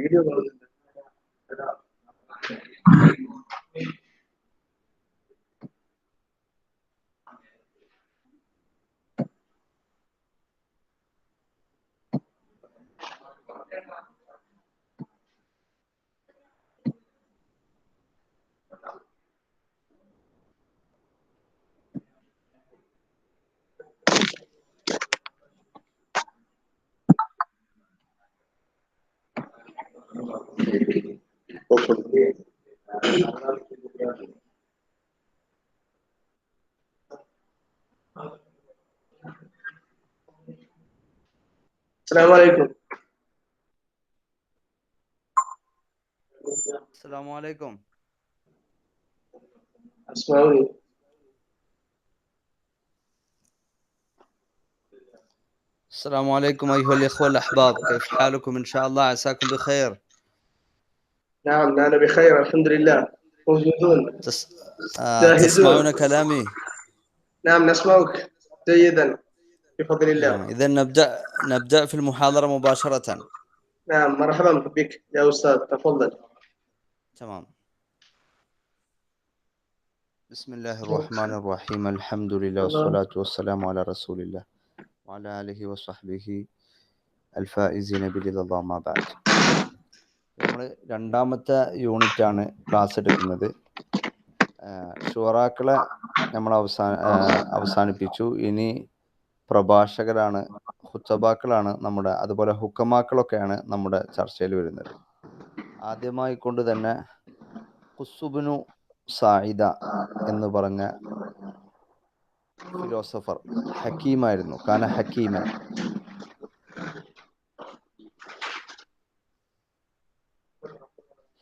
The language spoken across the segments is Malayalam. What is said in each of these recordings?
വീഡിയോ കാണുന്നുണ്ട്. السلام عليكم. السلام عليكم. اسمعوني. السلام عليكم أيها الإخوة الأحباب، كيف حالكم؟ إن شاء الله عساكم بخير. نعم أنا بخير الحمد لله. موجودون. تسمعون كلامي؟ نعم نسمعك جيدا بفضل الله. إذا نبدأ في المحاضرة مباشرة. نعم مرحبا بك يا أستاذ، تفضل. تمام. بسم الله الرحمن الرحيم، الحمد لله والصلاة والسلام على رسول الله وعلى آله وصحبه الفائزين برضا الله ما بعد. നമ്മൾ രണ്ടാമത്തെ യൂണിറ്റാണ് ക്ലാസ് എടുക്കുന്നത്. ഷുറാക്കളെ നമ്മൾ അവസാനിപ്പിച്ചു. ഇനി പ്രഭാഷകരാണ്, ഹുത്തബാക്കളാണ് നമ്മുടെ, അതുപോലെ ഹുക്കമാക്കളൊക്കെയാണ് നമ്മുടെ ചർച്ചയിൽ വരുന്നത്. ആദ്യമായി കൊണ്ട് തന്നെ ഖുസ്ബുനു സായിദ എന്ന് പറഞ്ഞ ഫിലോസഫർ ഹക്കീമായിരുന്നു. കാന ഹക്കീമൻ.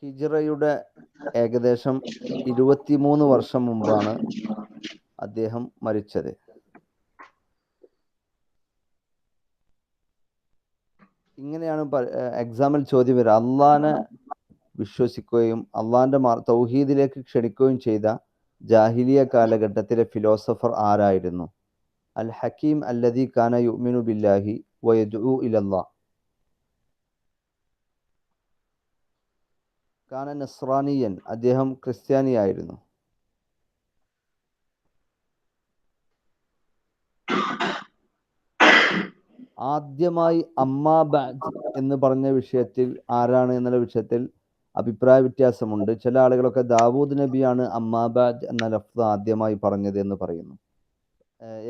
ഹിജ്റയുടെ ഏകദേശം 23 വർഷം മുമ്പാണ് അദ്ദേഹം മരിച്ചത്. ഇങ്ങനെയാണ് എക്സാമിൽ ചോദ്യം വരിക. അള്ളാനെ വിശ്വസിക്കുകയും അള്ളാന്റെ തൗഹീദിലേക്ക് ക്ഷണിക്കുകയും ചെയ്ത ജാഹിലിയ കാലഘട്ടത്തിലെ ഫിലോസഫർ ആരായിരുന്നു? അൽ ഹക്കീം അല്ലദീ കാന യുഅ്മിനു ബില്ലാഹി വയദ്ഉ ഇലല്ലാഹ്. കാന നസ്രാനിയൻ, അദ്ദേഹം ക്രിസ്ത്യാനിയായിരുന്നു. ആദ്യമായി അമ്മാ ബഅദ് എന്ന് പറഞ്ഞ വിഷയത്തിൽ ആരാണ് എന്നുള്ള വിഷയത്തിൽ അഭിപ്രായ വ്യത്യാസമുണ്ട്. ചില ആളുകളൊക്കെ ദാവൂദ് നബിയാണ് അമ്മാ ബഅദ് എന്ന ലഫ്ദ് ആദ്യമായി പറഞ്ഞത് എന്ന് പറയുന്നു.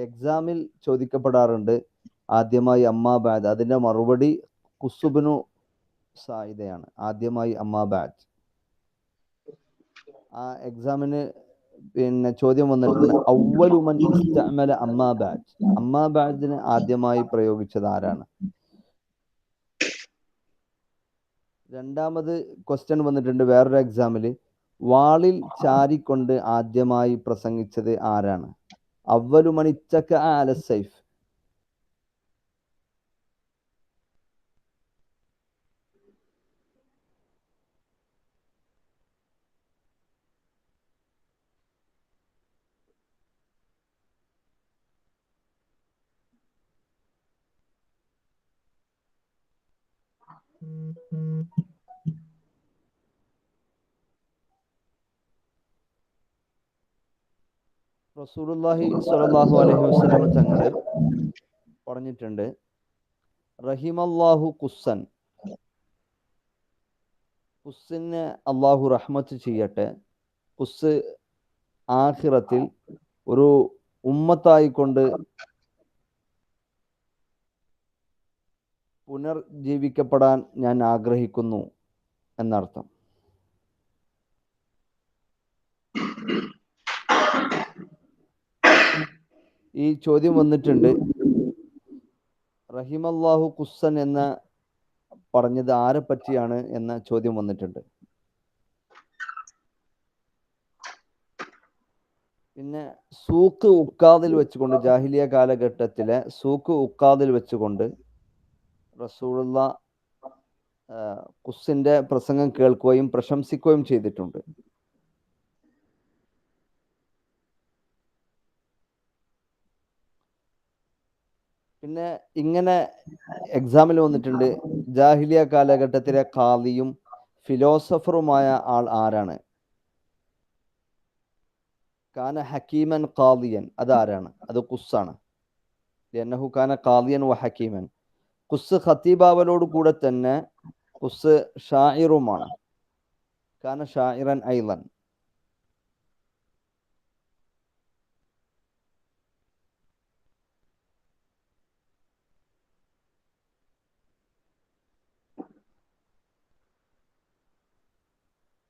എക്സാമിൽ ചോദിക്കപ്പെടാറുണ്ട് ആദ്യമായി അമ്മാ ബഅദ്. അതിൻ്റെ മറുപടി ഖുസ്ബുനു സായിദയാണ്, ആദ്യമായി അമ്മാ ബഅദ്. ആ എക്സാമിന് ചോദ്യം വന്നിട്ടുണ്ട്, അവ്വലു മൻ ഇസ്തഅമല അമ്മാ ബഅദ്. അമ്മാ ബഅദിനെ ആദ്യമായി പ്രയോഗിച്ചത് ആരാണ്? രണ്ടാമത് ക്വസ്റ്റ്യൻ വന്നിട്ടുണ്ട് വേറൊരു എക്സാമിൽ, വാളിൽ ചാരിക്കൊണ്ട് ആദ്യമായി പ്രസംഗിച്ചത് ആരാണ്? അവ്വലു മൻ ഇത്തക അല സൈഫ്. റസൂലുള്ളാഹി സ്വല്ലല്ലാഹു അലൈഹി വസല്ലം തങ്ങൾ പറഞ്ഞിട്ടുണ്ട്, റഹിമല്ലാഹു ഖുസ്സൻ, ഖുസ്സിനെ അള്ളാഹു റഹ്മത്ത് ചെയ്യട്ടെ. ഖുസ് ആഖിറത്തിൽ ഒരു ഉമ്മത്തായിക്കൊണ്ട് പുനർജീവിക്കപ്പെടാൻ ഞാൻ ആഗ്രഹിക്കുന്നു എന്നർത്ഥം. ഈ ചോദ്യം വന്നിട്ടുണ്ട്, റഹിമല്ലാഹു ഖുസ്സൻ എന്ന പറഞ്ഞത് ആരെ പറ്റിയാണ് എന്ന ചോദ്യം വന്നിട്ടുണ്ട്. പിന്നെ സൂക്ക് ഉക്കാദിൽ വെച്ചുകൊണ്ട്, ജാഹിലിയ കാലഘട്ടത്തിലെ സൂക്ക് ഉക്കാദിൽ വെച്ചുകൊണ്ട് റസൂലുള്ളാഹി ഖുസ്സിന്റെ പ്രസംഗം കേൾക്കുകയും പ്രശംസിക്കുകയും ചെയ്തിട്ടുണ്ട്. പിന്നെ ഇങ്ങനെ എക്സാമിൽ വന്നിട്ടുണ്ട്, ജാഹിലിയ കാലഘട്ടത്തിലെ ഖാദിയും ഫിലോസഫറുമായ ആൾ ആരാണ്? കാന ഹക്കീമൻ ഖാദിയൻ, അതാരാണ്? അത് ഖുസ്സാണ്. ലിഅന്നഹു കാന ഖാദിയൻ വ ഹക്കീമൻ. ഖുസ് ഖത്തീബാവലോട് കൂടെ തന്നെ ഖുസ് ഷാഇറുമാണ്. കാന ഷാഇറൻ ഐളൻ.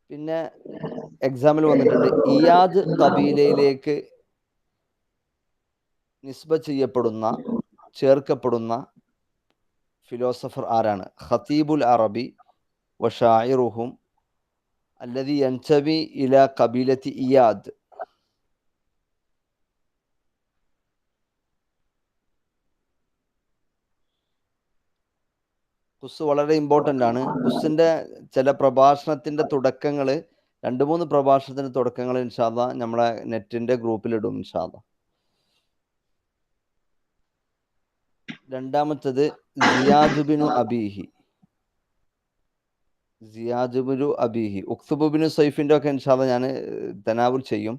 പിന്നെ എക്സാമിൽ വന്നിട്ടുണ്ട്, ഇയാദ് കബീലയിലേക്ക് നിസ്ബ ചെയ്യപ്പെടുന്ന, ചേർക്കപ്പെടുന്ന ഫിലോസഫർ ആരാണ്? ഖതീബുൽ അറബി വഷാഇറുഹും അല്ലദി യൻതമി ഇല കബീലത്തി ഇയാദ്. ഖുസ് വളരെ ഇമ്പോർട്ടൻ്റ് ആണ്. ഖുസിൻ്റെ ചില പ്രഭാഷണത്തിൻ്റെ തുടക്കങ്ങൾ, 2-3 പ്രഭാഷണത്തിൻ്റെ തുടക്കങ്ങൾ ഇൻഷാ അല്ലാഹ് നമ്മളെ നെറ്റിൻ്റെ ഗ്രൂപ്പിലിടും ഇൻഷാ അല്ലാഹ്. രണ്ടാമത്തത് സിയാദുബിനു അബീഹി. സിയാദുബിനു അബീഹി, ഉക്സുബുബിനു സൈഫിൻ്റെ ഒക്കെ ഇൻഷാ അല്ലാഹ് ഞാൻ തനാവുൽ ചെയ്യും.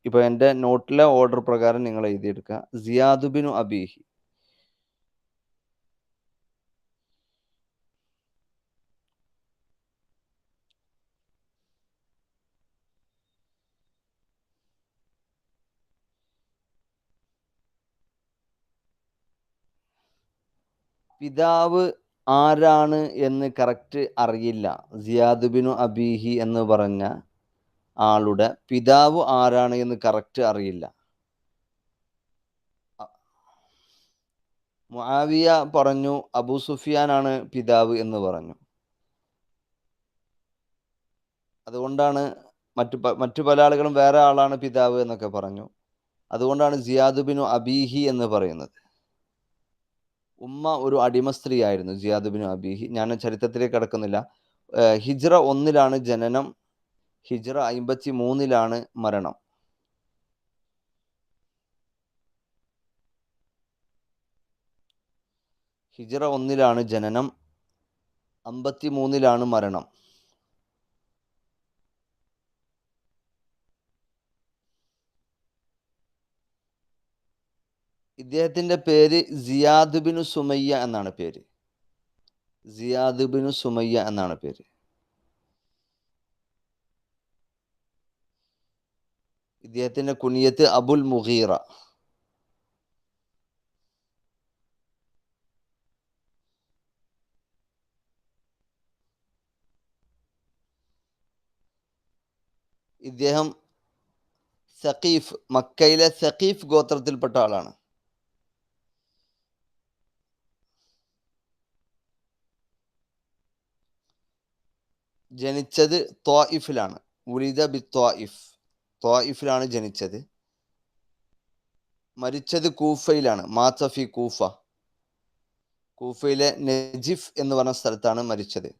ഇപ്പോൾ എൻ്റെ നോട്ടിലെ ഓർഡർ പ്രകാരം നിങ്ങൾ എഴുതിയെടുക്കുക. സിയാദുബിനു അബീഹി. പിതാവ് ആരാണ് എന്ന് കറക്റ്റ് അറിയില്ല. സിയാദുബിനു അബീഹി എന്ന് പറഞ്ഞ ആളുടെ പിതാവ് ആരാണ് എന്ന് കറക്റ്റ് അറിയില്ല. മുആവിയ പറഞ്ഞു അബൂ സുഫിയാനാണ് പിതാവ് എന്ന് പറഞ്ഞു. അതുകൊണ്ടാണ് മറ്റു പല ആളുകളും വേറെ ആളാണ് പിതാവ് എന്നൊക്കെ പറഞ്ഞു. അതുകൊണ്ടാണ് സിയാദുബിനു അബീഹി എന്ന് പറയുന്നത്. ഉമ്മ ഒരു അടിമ സ്ത്രീ ആയിരുന്നു സിയാദുബിനു അബീഹി. ഞാൻ ചരിത്രത്തിലേക്ക് കടക്കുന്നില്ല. ഹിജ്റ 1 ജനനം, ഹിജ്റ 53 മരണം. ഹിജ്റ 1 ജനനം, 53 മരണം. ഇദ്ദേഹത്തിൻ്റെ പേര് സിയാദ് ബിനു സുമയ്യ എന്നാണ് പേര്. സിയാദ് ബിനു സുമയ്യ എന്നാണ് പേര്. ഇദ്ദേഹത്തിൻ്റെ കുനിയത്ത് അബുൽ മുഗീറ. ഇദ്ദേഹം സഖീഫ്, മക്കയിലെ സഖീഫ് ഗോത്രത്തിൽപ്പെട്ട ആളാണ്. ജനിച്ചത് ത്വായിഫിലാണ്. ഉലിദ ബി ത്വായിഫ്, ത്വായിഫിലാണ് ജനിച്ചത്. മരിച്ചത് കൂഫയിലാണ്. മാത്തഫി കൂഫ, കൂഫയിലെ നജിഫ് എന്ന് പറഞ്ഞ സ്ഥലത്താണ് മരിച്ചത്.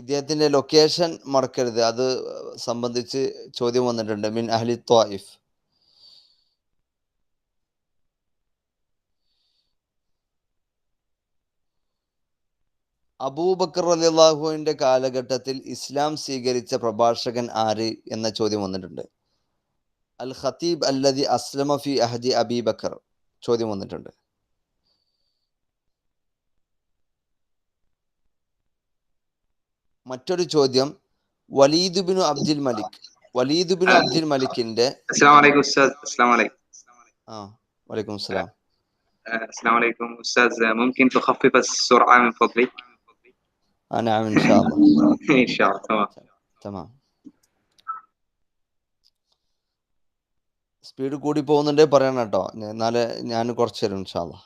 ഇദ്ദേഹത്തിൻ്റെ ലൊക്കേഷൻ മറക്കരുത്, അത് സംബന്ധിച്ച് ചോദ്യം വന്നിട്ടുണ്ട്. മിൻ അഹ്ലി ത്വായിഫ്. അബൂബക്കർ റളിയല്ലാഹുവിൻ്റെ കാലഘട്ടത്തിൽ ഇസ്ലാം സ്വീകരിച്ച പ്രഭാഷകൻ ആര് എന്ന ചോദ്യം വന്നിട്ടുണ്ട്. അൽ ഖതീബ് അല്ലദി അസ്ലമ ഫി അഹദി അബീബക്കർ ചോദ്യം വന്നിട്ടുണ്ട്. മറ്റൊരു ചോദ്യം വലീദ് ബിനു അബ്ദുൽ മലിക്. വലീദ് ബിനു അബ്ദുൽ മലിക്കിന്റെ السلام عليكم أستاذ. السلام عليكم. വലൈക്കും സലാം. السلام عليكم أستاذ، ممكن تخفف السرعة من فضلك؟ نعم إن شاء الله. إن شاء الله. تمام. സ്പീഡ് കൂടി പോകുന്നുണ്ടേ പറയണം കേട്ടോ, എന്നാലേ ഞാൻ കുറച്ച് തരും ഇൻഷാ അല്ലാഹ്.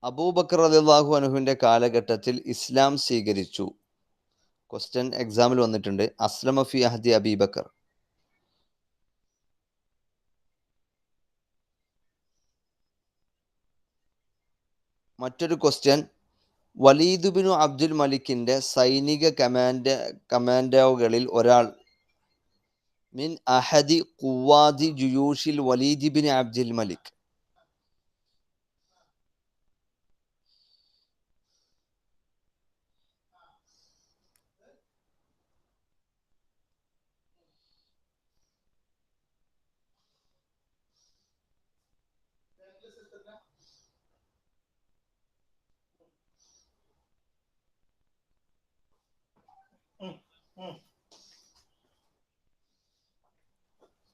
അബൂബക്കർ റളിയല്ലാഹു അൻഹുവിൻ്റെ കാലഘട്ടത്തിൽ ഇസ്ലാം സ്വീകരിച്ചു. ക്വസ്റ്റ്യൻ എക്സാമിൽ വന്നിട്ടുണ്ട്. അസ്ലമ ഫി അഹദി അബീബക്കർ. മറ്റൊരു ക്വസ്റ്റ്യൻ വലീദ് ബിനു അബ്ദുൽ മലിക്കിന്റെ സൈനിക കമാൻഡോകളിൽ ഒരാൾ. മിൻ അഹദി ഖുവാദി ജുയൂഷിൽ വലീദ് ബിൻ അബ്ദുൽ മലിക്.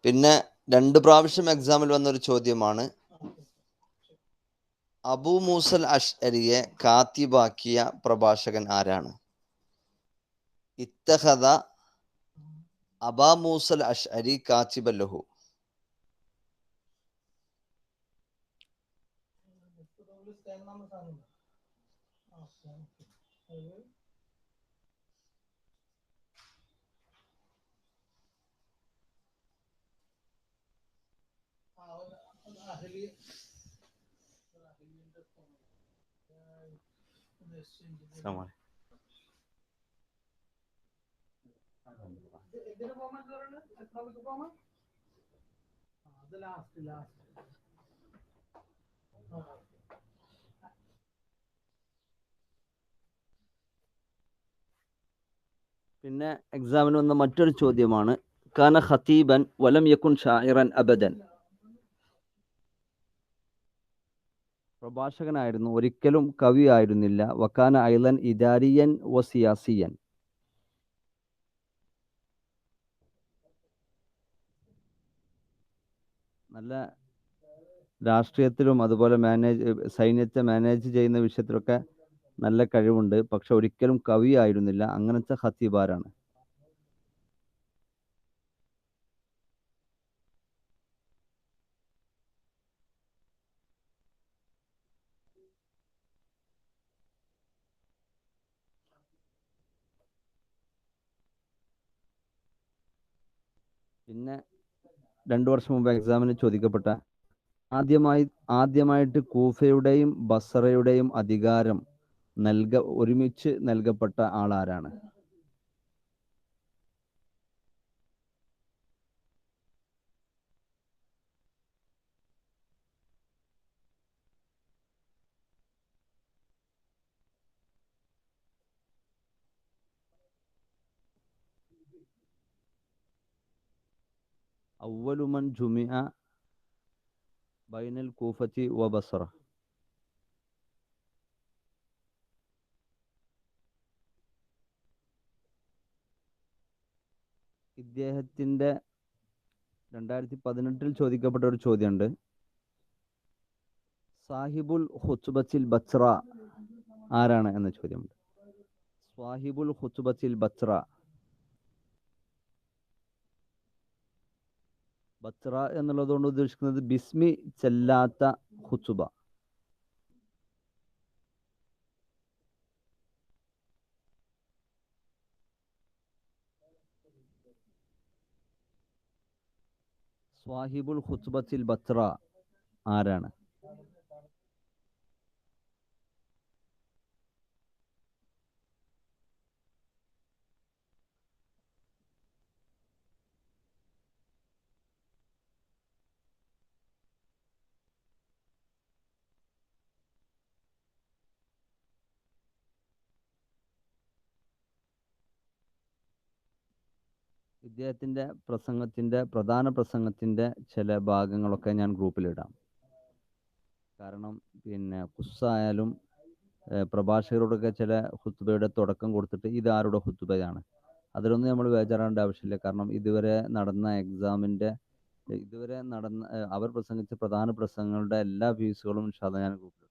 പിന്നെ 2 പ്രാവശ്യം എക്സാമിൽ വന്നൊരു ചോദ്യമാണ്, അബൂ മൂസൽ അഷ്അരിയെ കാത്തിബാക്കിയ പ്രഭാഷകൻ ആരാണ്? ഇത്തഖദ അബാ മൂസൽ അഷ്അരി കാത്തിബൻ ലഹു. പിന്നെ എക്സാമിന് വന്ന മറ്റൊരു ചോദ്യമാണ്, കാന ഖതീബൻ വലം യകുൻ ഷാഇറൻ അബദൻ. പ്രഭാഷകനായിരുന്നു, ഒരിക്കലും കവി ആയിരുന്നില്ല. വക്കാന ഐലൻ ഇദാരിയൻ വ സിയാസിയൻ. നല്ല രാഷ്ട്രീയത്തിലും അതുപോലെ സൈന്യത്തെ മാനേജ് ചെയ്യുന്ന വിഷയത്തിലൊക്കെ നല്ല കഴിവുണ്ട്. പക്ഷെ ഒരിക്കലും കവി ആയിരുന്നില്ല. അങ്ങനത്തെ ഖത്തീബാരാണ്. പിന്നെ 2 വർഷം മുമ്പ് എക്സാമിന് ചോദിക്കപ്പെട്ട ആദ്യമായിട്ട് കൂഫയുടെയും ബസറയുടെയും അധികാരം ഒരുമിച്ച് നൽകപ്പെട്ട ആളാരാണ്? അവ്വലു മൻ ജുമിഅ ബൈനൽ കൂഫത്തി വ ബസറ. ഇദ്ദേഹത്തിന്റെ 2018 ചോദിക്കപ്പെട്ട ഒരു ചോദ്യമുണ്ട്, സാഹിബുൽ ഖുത്ബത്തിൽ ബസ്ര ആരാണ് എന്ന ചോദ്യമുണ്ട്. സാഹിബുൽ ഖുത്ബത്തിൽ ബസ്ര. ബസ്ര എന്നുള്ളതുകൊണ്ട് ഉദ്ദേശിക്കുന്നത് ബിസ്മി ചെല്ലാത്ത ഖുത്ബ. സ്വാഹിബുൽ ഖുത്ബത്തിൽ ബസ്ര ആരാണ്? ഇദ്ദേഹത്തിന്റെ പ്രധാന പ്രസംഗത്തിന്റെ ചില ഭാഗങ്ങളൊക്കെ ഞാൻ ഗ്രൂപ്പിലിടാം. കാരണം പിന്നെ ഖുസ്സായാലും പ്രഭാഷകരോടൊക്കെ ചില ഖുത്ബയുടെ തുടക്കം കൊടുത്തിട്ട് ഇതാരുടെ ഖുത്ബയാണ്, അതിലൊന്നും നമ്മൾ ബേജാറാവേണ്ട ആവശ്യമില്ല. കാരണം ഇതുവരെ നടന്ന അവർ പ്രസംഗിച്ച പ്രധാന പ്രസംഗങ്ങളുടെ എല്ലാ വ്യൂസുകളും ഇൻഷാ അല്ലാഹ് ഞാൻ ഗ്രൂപ്പിലിടും.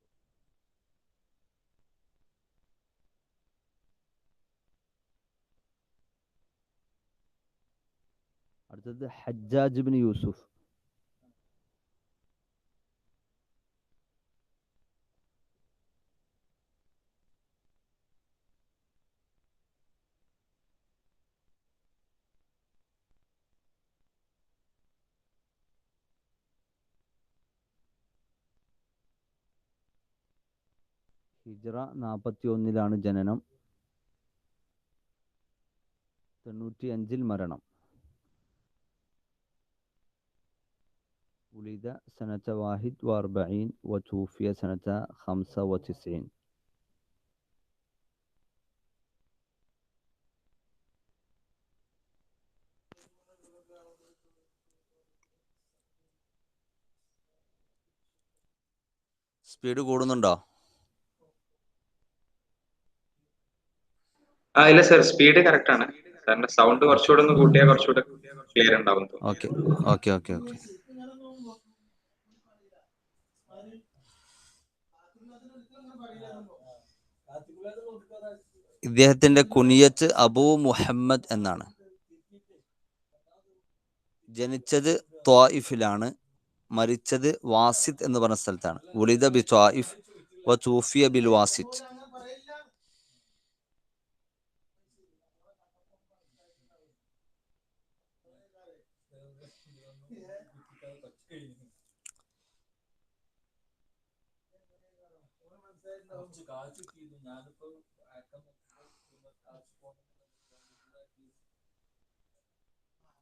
അടുത്തത് ഹജ്ജാജ് ബിൻ യൂസുഫ്. ഹിജ്റ 41 ജനനം, 95 മരണം. ولد سنة 41 وتوفي سنة 95. സ്പീഡ് കൂടുന്നുണ്ടോ? ഇല്ല സർ, സ്പീഡ് കറക്റ്റ് ആണ്. സാറിന്റെ സൗണ്ട് കുറച്ചുകൂടെ ഒന്ന് കൂട്ടിയാൽ കുറച്ചുകൂടെ ക്ലിയർ ഉണ്ടാവും. Okay okay okay okay. ഇദ്ദേഹത്തിന്റെ കുനിയത്ത് അബൂ മുഹമ്മദ് എന്നാണ്. ജനിച്ചത് ത്വായിഫിലാണ്, മരിച്ചത് വാസിത്ത് എന്ന് പറഞ്ഞ സ്ഥലത്താണ്. ഉലിദ ബി ത്വായിഫ് വ തൂഫിയ ബിൽ വാസിത്ത്.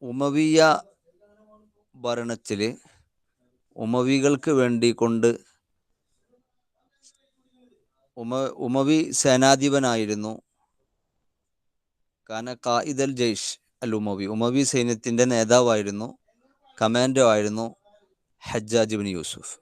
ഉമവിയ ഭരണത്തില് ഉമവികൾക്ക് വേണ്ടി കൊണ്ട് ഉമവി സേനാധിപനായിരുന്നു. കാന ഖായിദൽ ജയ്ഷ് അൽ ഉമവി, ഉമവി സൈന്യത്തിന്റെ നേതാവായിരുന്നു, കമാൻഡോ ആയിരുന്നു ഹജ്ജാജ് ഇബ്നു യൂസുഫ്.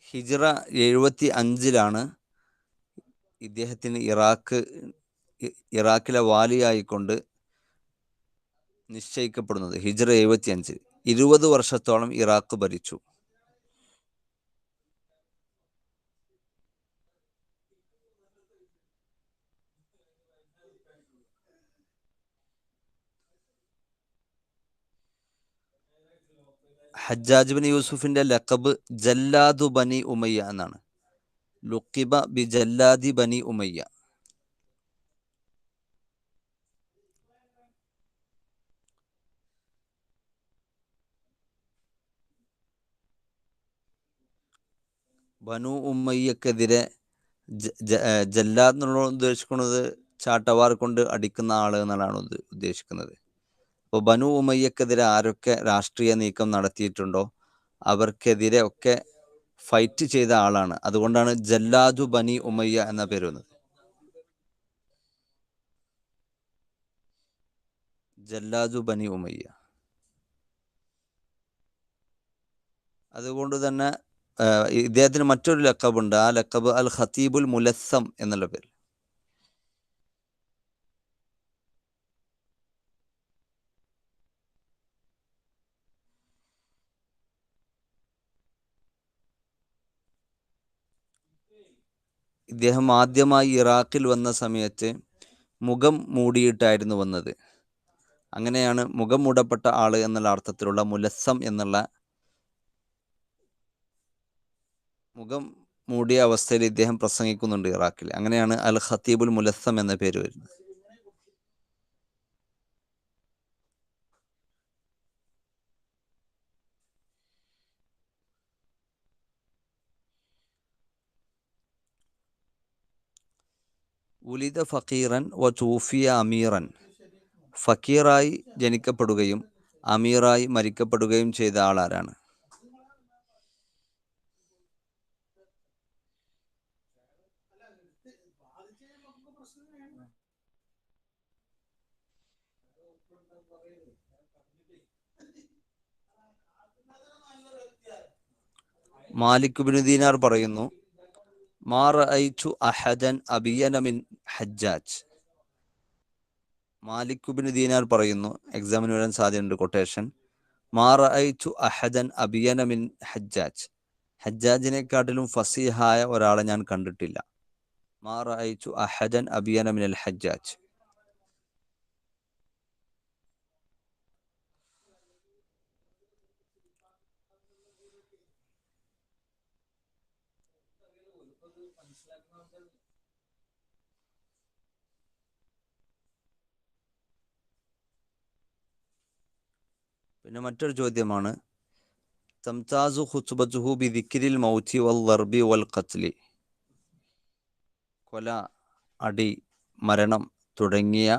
ഹിജ്റ 75 ഇദ്ദേഹത്തിന് ഇറാഖിലെ വാലിയായിക്കൊണ്ട് നിശ്ചയിക്കപ്പെടുന്നത്. ഹിജ്റ 75, 20 വർഷത്തോളം ഇറാഖ് ഭരിച്ചു. ഹജ്ജാജ് ബിൻ യൂസുഫിന്റെ ലഖബ് ജല്ലാദു ബനി ഉമയ്യ എന്നാണ്. ലുഖിബ ബി ജല്ലാദി ബനി ഉമയ്യ. ബനു ഉമ്മയ്യക്കെതിരെ ജല്ലാദ് എന്നുള്ള ഉദ്ദേശിക്കുന്നത് ചാട്ടവാർ കൊണ്ട് അടിക്കുന്ന ആള് എന്നാണ് ഉദ്ദേശിക്കുന്നത്. അപ്പോൾ ബനു ഉമ്മയ്യക്കെതിരെ ആരൊക്കെ രാഷ്ട്രീയ നീക്കം നടത്തിയിട്ടുണ്ടോ അവർക്കെതിരെ ഒക്കെ ഫൈറ്റ് ചെയ്ത ആളാണ്. അതുകൊണ്ടാണ് ജല്ലാദു ബനി ഉമയ്യ എന്ന പേര് വന്നത്. ജല്ലാദു ബനി ഉമയ്യ. അതുകൊണ്ട് തന്നെ ഇദ്ദേഹത്തിന് മറ്റൊരു ലക്കബുണ്ട്. ആ ലക്കബ് അൽ ഖതീബുൽ മുലസ്സം എന്നുള്ള പേര്. ഇദ്ദേഹം ആദ്യമായി ഇറാഖിൽ വന്ന സമയത്ത് മുഖം മൂടിയിട്ടായിരുന്നു വന്നത്. അങ്ങനെയാണ് മുഖം മൂടപ്പെട്ട ആള് എന്നുള്ള അർത്ഥത്തിലുള്ള മുലസ്സം എന്നുള്ള മുഖം മൂടിയ അവസ്ഥയിൽ ഇദ്ദേഹം പ്രസംഗിക്കുന്നുണ്ട് ഇറാഖിൽ. അങ്ങനെയാണ് അൽ ഖതീബുൽ മുലസ്സം എന്ന പേര് വരുന്നത്. ഉലിദ ഫക്കീറൻ വ തൂഫിയ അമീറൻ. ഫക്കീറായി ജനിക്കപ്പെടുകയും അമീറായി മരിക്കപ്പെടുകയും ചെയ്ത ആളാരാണ്? മാലിക് ഇബ്നു ദീനാർ പറയുന്നു, മാ റഅയ്തു അഹദൻ അബിയന മിൻ ഹജ്ജാജ്. മാലിക് ഇബ്നു ദീനാർ പറയുന്നു, എക്സാമിന് വരാൻ സാധ്യതയുണ്ട് കൊട്ടേഷൻ. മാ റഅയ്തു അഹദൻ അബിയന മിൻ ഹജ്ജാജ്. ഹജ്ജാജിനെക്കാട്ടിലും ഫസീഹായ ഒരാളെ ഞാൻ കണ്ടിട്ടില്ല. മാ റഅയ്തു അഹദൻ അബിയന മിനൽ ഹജ്ജാജ്. പിന്നെ മറ്റൊരു ചോദ്യമാണ്, തംതാസു ഖുത്ബത്തുഹു ബിദിക്രിൽ മൗതി വൽ ദർബി വൽ ഖത്ലി. കൊല, അടി, മരണം തുടങ്ങിയ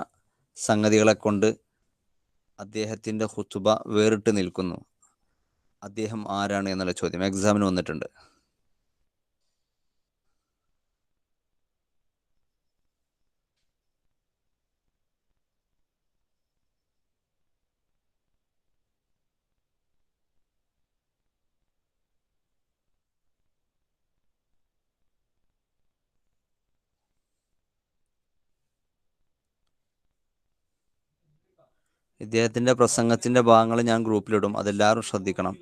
സംഗതികളെ കൊണ്ട് അദ്ദേഹത്തിൻ്റെ ഖുത്ബ വേറിട്ട് നിൽക്കുന്നു. അദ്ദേഹം ആരാണ് എന്നുള്ള ചോദ്യം എക്സാമിന് വന്നിട്ടുണ്ട്. ഇദ്ദേഹത്തിൻ്റെ പ്രസംഗത്തിൻ്റെ ഭാഗങ്ങൾ ഞാൻ ഗ്രൂപ്പിലിടും, അതെല്ലാവരും ശ്രദ്ധിക്കണം.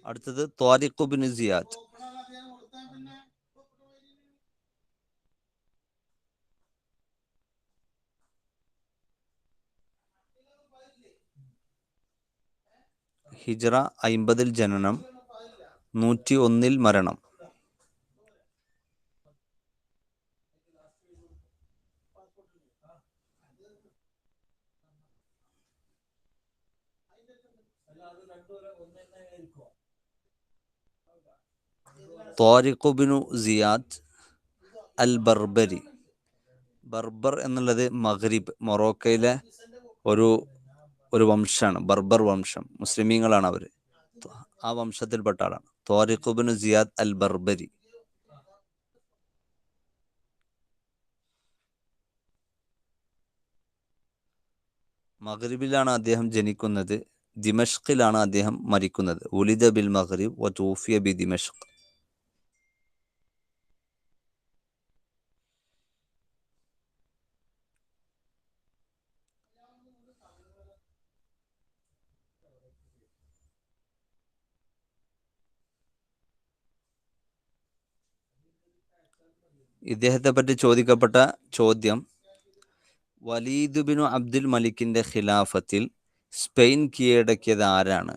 അടുത്തത് ത്വാരിഖ് ബിൻ സിയാദ്. ഹിജ്റ 50 ജനനം, 101 മരണം. ത്വാരിഖ് ബിൻ സിയാദ് അൽ ബർബരി. ബർബർ എന്നുള്ളത് മഗ്രിബ്, മൊറോക്കയിലെ ഒരു വംശമാണ്. ബർബർ വംശം, മുസ്ലിമീങ്ങളാണ് അവർ. ആ വംശത്തിൽപ്പെട്ട ആളാണ് ത്വാരിഖ് ബിൻ സിയാദ് അൽ ബർബരി. മഗ്രിബിലാണ് അദ്ദേഹം ജനിക്കുന്നത്, ദിമഷ്കിലാണ് അദ്ദേഹം മരിക്കുന്നത്. ഉലിദ ബിൽ മഗ്രിബ് വ തൂഫിയ ബി ദിമഷ്ക്. ഇദ്ദേഹത്തെ പറ്റി ചോദിക്കപ്പെട്ട ചോദ്യം, വലീദ് ബിൻ അബ്ദുൽ മലിക്കിന്റെ ഖിലാഫത്തിൽ സ്പെയിൻ കീഴടക്കിയത് ആരാണ്?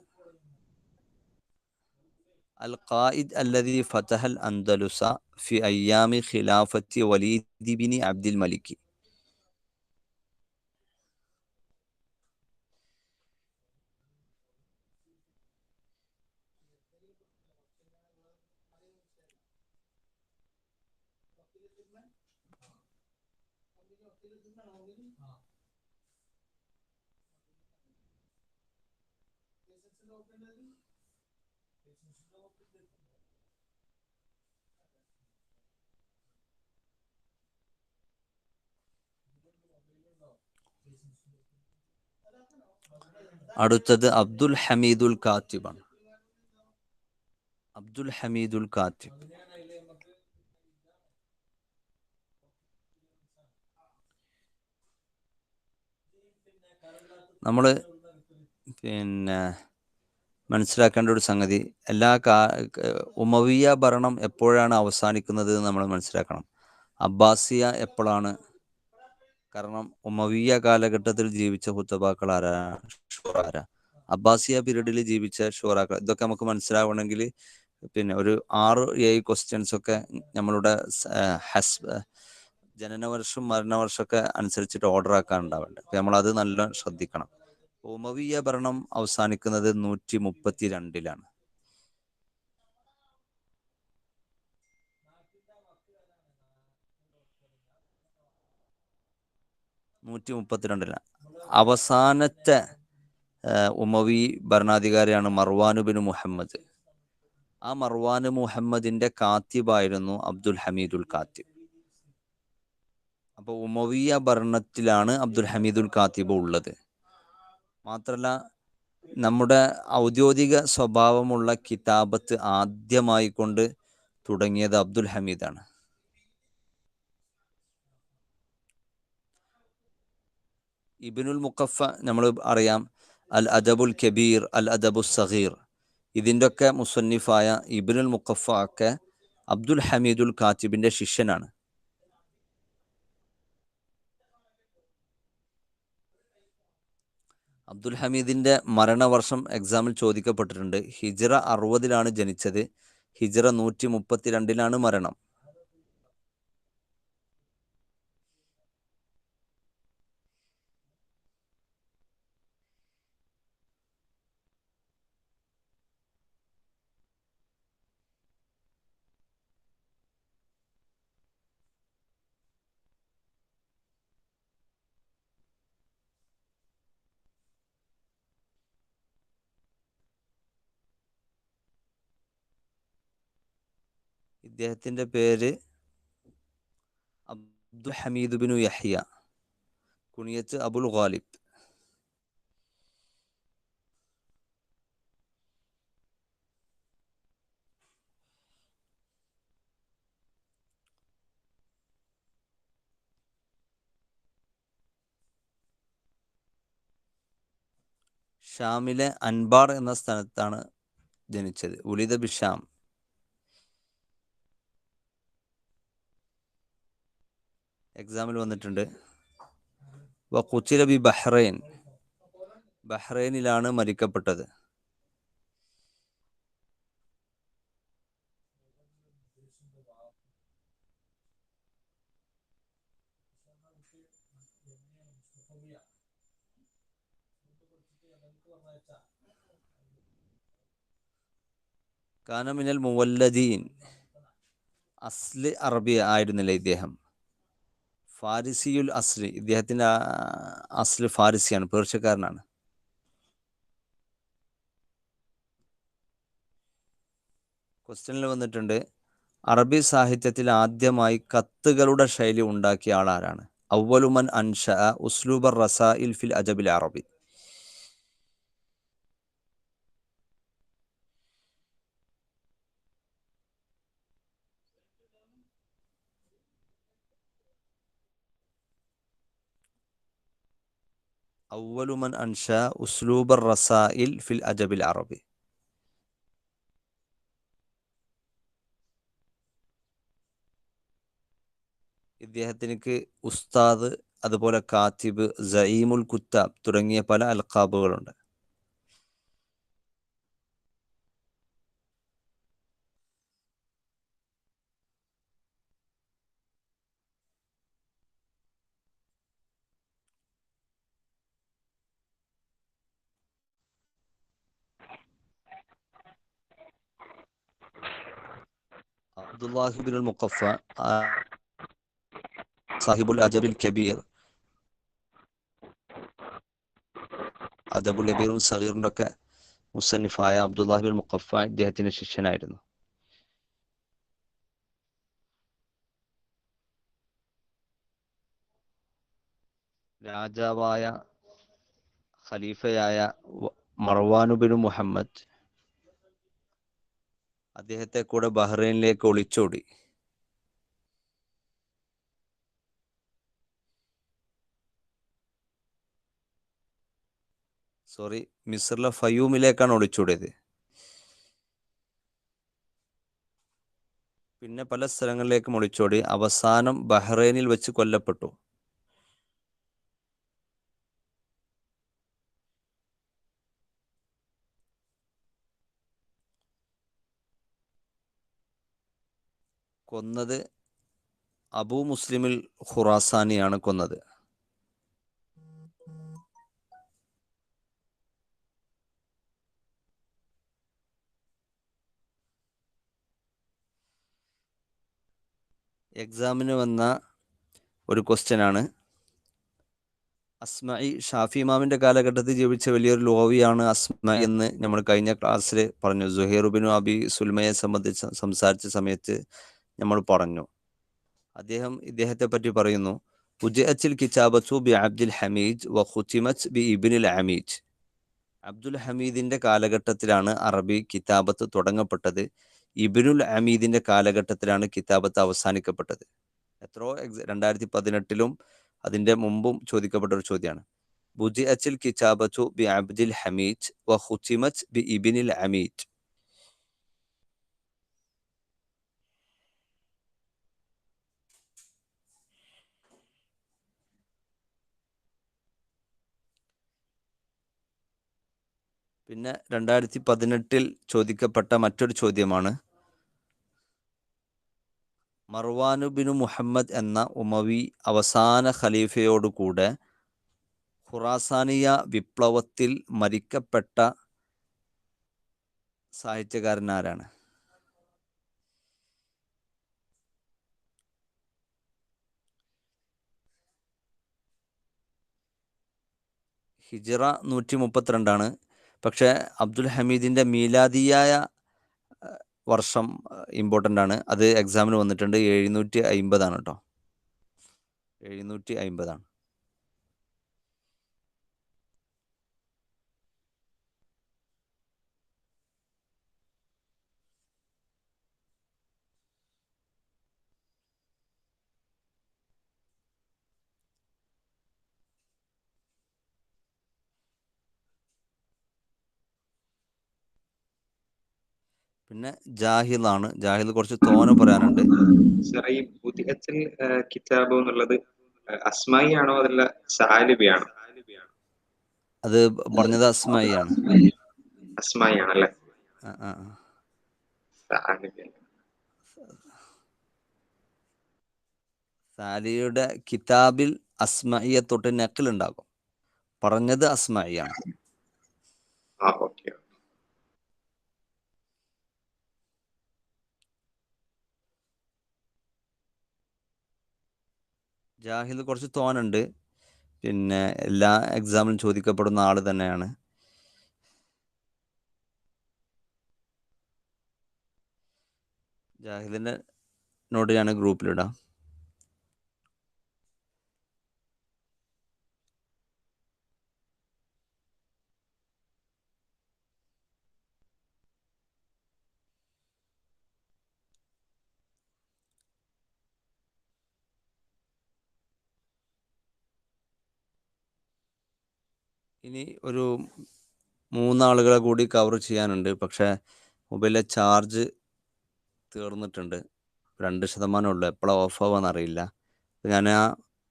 അൽ ഖായിദ് അല്ലദി ഫതഹൽ അൻദലുസ ഫി അയ്യാമി ഖിലാഫത്തി വലീദ് ബിൻ അബ്ദുൽ മലിക്. അടുത്തത് അബ്ദുൽ ഹമീദുൽ കാത്തിബാണ്. അബ്ദുൽ ഹമീദുൽ കാത്തിബ്. നമ്മൾ മനസ്സിലാക്കേണ്ട ഒരു സംഗതി, ഉമവിയ ഭരണം എപ്പോഴാണ് അവസാനിക്കുന്നത് എന്ന് നമ്മൾ മനസ്സിലാക്കണം. അബ്ബാസിയ എപ്പോഴാണ്? കാരണം ഉമവിയ കാലഘട്ടത്തിൽ ജീവിച്ച ഖുത്തബാക്കൾ ആരാ? അബ്ബാസിയ പീരീഡിൽ ജീവിച്ച ഷൂറാക്കൾ. ഇതൊക്കെ നമുക്ക് മനസ്സിലാവണമെങ്കിൽ ഒരു 6-7 ക്വസ്റ്റ്യൻസ് ഒക്കെ നമ്മളുടെ ജനനവർഷം മരണവർഷമൊക്കെ അനുസരിച്ചിട്ട് ഓർഡർ ആക്കാൻ ഉണ്ടാവേണ്ടത്. അപ്പൊ നമ്മളത് നല്ല ശ്രദ്ധിക്കണം. ഉമവിയ ഭരണം അവസാനിക്കുന്നത് 132-ലാണ്. അവസാനത്തെ ഉമവി ഭരണാധികാരിയാണ് മർവാൻ ബിൻ മുഹമ്മദ്. ആ മർവാൻ മുഹമ്മദിന്റെ കാത്തിബായിരുന്നു അബ്ദുൽ ഹമീദുൽ കാത്തിബ്. അപ്പൊ ഉമവിയ ഭരണത്തിലാണ് അബ്ദുൽ ഹമീദുൽ കാത്തിബ് ഉള്ളത്. മാത്രല്ല നമ്മുടെ ഔദ്യോഗിക സ്വഭാവമുള്ള കിതാബത്ത് ആദ്യമായി കൊണ്ട് തുടങ്ങിയത് അബ്ദുൽ ഹമീദാണ്. ഇബ്നുൽ മുഖഫ നമ്മൾ അറിയാം, അൽ അദബുൽ കബീർ, അൽ അദബുൽ സഗീർ, ഇതിൻ്റെ ഒക്കെ മുസന്നിഫായ ഇബ്നുൽ മുഖഫ ഒക്കെ അബ്ദുൽ ഹമീദുൽ കാത്തിബിന്റെ ശിഷ്യനാണ്. അബ്ദുൽ ഹമീദിന്റെ മരണവർഷം എക്സാമിൽ ചോദിക്കപ്പെട്ടിട്ടുണ്ട്. ഹിജ്റ 60 ജനിച്ചത്, ഹിജ്റ 132 മരണം. ഇദ്ദേഹത്തിന്റെ പേര് അബ്ദുൽ ഹമീദ് ബിനു യഹ്യ, കുനിയത്ത് അബുൽ ഗാലിബ്. ഷാമിലെ അൻബാർ എന്ന സ്ഥലത്താണ് ജനിച്ചത്. ഉലിദ ബിഷാം. എക്സാമിൽ വന്നിട്ടുണ്ട്. വഖുതില ബി ബഹ്റൈൻ, ബഹ്റൈനിലാണ് മരിക്കപ്പെട്ടത്. കാന മിനൽ മുവല്ലദീൻ, അസ്ല് അറബി ആയിരുന്നില്ല ഇദ്ദേഹം, ഫാരിസിയുൽ അസ്ലി, ഇദ്ദേഹത്തിന്റെ അസ്ല് ഫാരിസിയാണ്, പേർഷ്യക്കാരനാണ്. ക്വസ്റ്റ്യനിൽ വന്നിട്ടുണ്ട്, അറബി സാഹിത്യത്തിൽ ആദ്യമായി കത്തുകളുടെ ശൈലി ഉണ്ടാക്കിയ ആളാരാണ്? അവ്വലുമൻ അൻഷഅ ഉസ്ലൂബർ റസാഇൽ ഫിൽ അജബിൽ അറബി. അവ്വലുമൻ അൻഷഅ ഉസ്ലൂബർ റസാഇൽ ഫിൽ അജബിൽ അറബി. ഇദ്ദേഹത്തിനക്ക് ഉസ്താദ്, അതുപോലെ കാത്തിബ്, സഈമുൽ കുത്താബ് തുടങ്ങിയ പല അൽഖാബുകളുണ്ട്. അബ്ദുല്ലാഹി ബിനുൽ മുഖഫ സാഹിബുൽ അജബിൽ കബീർ, അദബുൽ കബീറും സഗീറിന്റെ ഒക്കെ മുസന്നിഫായ അബ്ദുല്ലാഹി ബിൻ മുഖഫ ഇദ്ദേഹത്തിന്റെ ശിഷ്യനായിരുന്നു. രാജാവായ ഖലീഫയായ മർവാനു ബിൻ മുഹമ്മദ് അദ്ദേഹത്തെ കൂടെ ബഹ്റൈനിലേക്ക് ഒളിച്ചോടി. മിസ്രിലെ ഫയൂമിലേക്കാണ് ഒളിച്ചോടിയത്. പിന്നെ പല സ്ഥലങ്ങളിലേക്കും ഒളിച്ചോടി. അവസാനം ബഹ്റൈനിൽ വെച്ച് കൊല്ലപ്പെട്ടു. കൊന്നത് അബൂ മുസ്ലിമിൽ ഖുറാസാനിയാണ് കൊന്നത്. എക്സാമിന് വന്ന ഒരു ക്വസ്റ്റ്യൻ ആണ്. അസ്മഈ ഷാഫി ഇമാമിന്റെ കാലഘട്ടത്തിൽ ജീവിച്ച വലിയൊരു ലോവിയാണ് അസ്മഈ എന്ന് നമ്മൾ കഴിഞ്ഞ ക്ലാസ്സിൽ പറഞ്ഞു. സുഹൈർ ബിൻ അബി സുൽമയെ സംബന്ധിച്ച് സംസാരിച്ച സമയത്ത് നമ്മൾ പറഞ്ഞു. ഇദ്ദേഹത്തെ പറ്റി പറയുന്നു, ഉജഅത്തിൽ കിതാബത്തു ബി അബ്ദുൽ ഹമീദ് വ ഖുതിമത് ബി ഇബ്നുൽ അമീജ്. അബ്ദുൽ ഹമീദിന്റെ കാലഘട്ടത്തിലാണ് അറബി കിതാബത്ത് തുടങ്ങപ്പെട്ടത്. ഇബ്നുൽ ഹമീദിന്റെ കാലഘട്ടത്തിലാണ് കിതാബത്ത് അവസാനിക്കപ്പെട്ടത്. 2018 അതിന്റെ മുമ്പും ചോദിക്കപ്പെട്ട ഒരു ചോദ്യമാണ്. ബുദിഅത്തിൽ കിതാബത്തു ബി അബ്ദുൽ ഹമീദ് വ ഖുതിമത് ബി ഇബ്നുൽ ഹമീദ്. പിന്നെ 2018 ചോദിക്കപ്പെട്ട മറ്റൊരു ചോദ്യമാണ്, മർവാനു ബിനു മുഹമ്മദ് എന്ന ഉമവി അവസാന ഖലീഫയോടുകൂടെ ഖുറാസാനിയ വിപ്ലവത്തിൽ മരിക്കപ്പെട്ട സാഹിത്യകാരനാരാണ്? ഹിജ്റ 132, പക്ഷേ അബ്ദുൽ ഹമീദിന്റെ മീലാദിയായ വർഷം ഇമ്പോർട്ടൻ്റ് ആണ്. അത് എക്സാമിന് വന്നിട്ടുണ്ട്. 750 കേട്ടോ. 750. പിന്നെ ജാഹിലാണ്. ജാഹിൽ കുറച്ച് തോനെ പറയാനുണ്ട്. സാറേ, ഈ ബുദിഅത്തിൽ കിതാബ് എന്നുള്ളത് അസ്മായി ആണോ അതല്ല സാലിബി ആണോ? അത് പറഞ്ഞത് അസ്മായി ആണ്. അസ്മായി ആണല്ലേ? സാലിയുടെ കിതാബിൽ അസ്മഇയെ തൊട്ട് നഖലുണ്ടാകും. പറഞ്ഞത് അസ്മായി ആണ്. ഓക്കെ. ജാഹിൽ കുറച്ച് തോനുണ്ട്. പിന്നെ എല്ലാ എക്സാമിലും ചോദിക്കപ്പെടുന്ന ആള് തന്നെയാണ്. ജാഹിദിന്റെ നോട്ട് ഞാൻ ഗ്രൂപ്പിലിടാം. ഇനി ഒരു 3 ആളുകളെ കൂടി കവർ ചെയ്യാനുണ്ട്. പക്ഷേ മൊബൈലിലെ ചാർജ് തീർന്നിട്ടുണ്ട്. 2% ഉള്ളൂ. എപ്പോഴാണ് ഓഫ് ആവുകയെന്ന് അറിയില്ല. ഞാൻ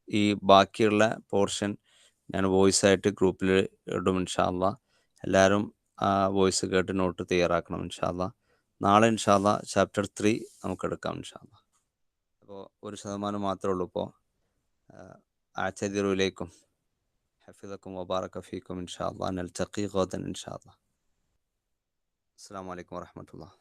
ഈ ബാക്കിയുള്ള പോർഷൻ ഞാൻ വോയിസ് ആയിട്ട് ഗ്രൂപ്പിൽ ഇടും ഇൻഷാ അള്ളാ. എല്ലാവരും ആ വോയിസ് കേട്ട് നോട്ട് തയ്യാറാക്കണം ഇൻഷാ അള്ളാ. നാളെ ഇൻഷാ അള്ളാ ചാപ്റ്റർ 3 നമുക്ക് എടുക്കാം ഇൻഷാ അള്ളാ. അപ്പോൾ 1% മാത്രമേ ഉള്ളൂ ഇപ്പോൾ. ആചരിയിലേക്കും ഹഫിദക്കും വബാറക ഫീക്കും ഇൻഷാ അള്ളാ. നൽതഖി ഗദൻ ഇൻഷാ അള്ളാ. അസ്സലാമു അലൈക്കും വറഹ്മത്തുള്ളാഹി.